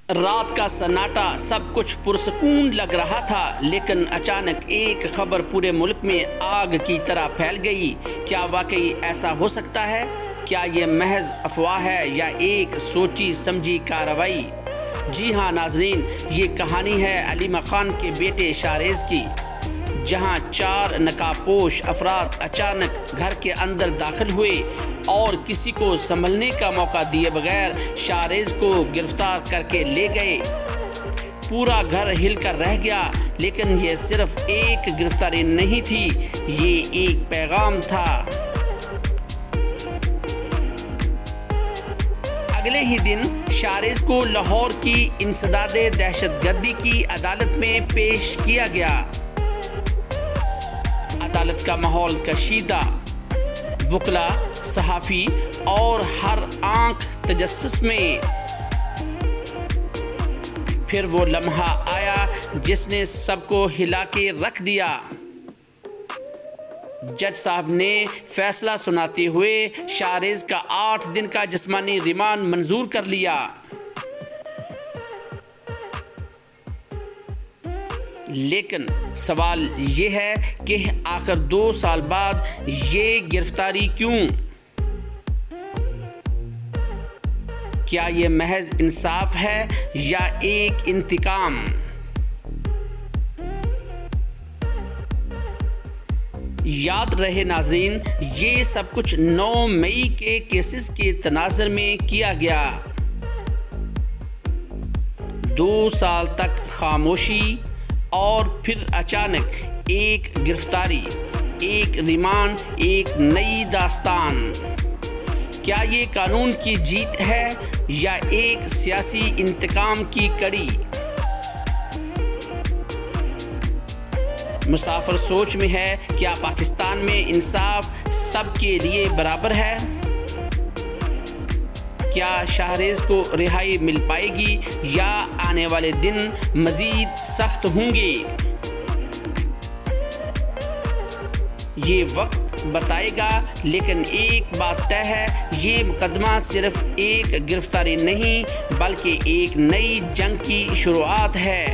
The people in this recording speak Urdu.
رات کا سناٹا سب کچھ پرسکون لگ رہا تھا، لیکن اچانک ایک خبر پورے ملک میں آگ کی طرح پھیل گئی۔ کیا واقعی ایسا ہو سکتا ہے؟ کیا یہ محض افواہ ہے یا ایک سوچی سمجھی کارروائی؟ جی ہاں ناظرین، یہ کہانی ہے علیمہ خان کے بیٹے شاہریز کی، جہاں 4 نقاب پوش افراد اچانک گھر کے اندر داخل ہوئے اور کسی کو سنبھلنے کا موقع دیے بغیر شاہریز کو گرفتار کر کے لے گئے۔ پورا گھر ہل کر رہ گیا، لیکن یہ صرف ایک گرفتاری نہیں تھی، یہ ایک پیغام تھا۔ اگلے ہی دن شاہریز کو لاہور کی انسداد دہشت گردی کی عدالت میں پیش کیا گیا۔ عدالت کا ماحول کشیدہ، وکلا، صحافی اور ہر آنکھ تجسس میں۔ پھر وہ لمحہ آیا جس نے سب کو ہلا کے رکھ دیا۔ جج صاحب نے فیصلہ سناتے ہوئے شاہریز کا 8 دن کا جسمانی ریمانڈ منظور کر لیا۔ لیکن سوال یہ ہے کہ آخر 2 سال بعد یہ گرفتاری کیوں؟ کیا یہ محض انصاف ہے یا ایک انتقام؟ یاد رہے ناظرین، یہ سب کچھ 9 مئی کے کیسز کے تناظر میں کیا گیا۔ 2 سال تک خاموشی اور پھر اچانک ایک گرفتاری، ایک ریمانڈ، ایک نئی داستان۔ کیا یہ قانون کی جیت ہے یا ایک سیاسی انتقام کی کڑی؟ مسافر سوچ میں ہے، کیا پاکستان میں انصاف سب کے لیے برابر ہے؟ کیا شاہریز کو رہائی مل پائے گی یا آنے والے دن مزید سخت ہوں گے؟ یہ وقت بتائے گا، لیکن ایک بات طے ہے، یہ مقدمہ صرف ایک گرفتاری نہیں بلکہ ایک نئی جنگ کی شروعات ہے۔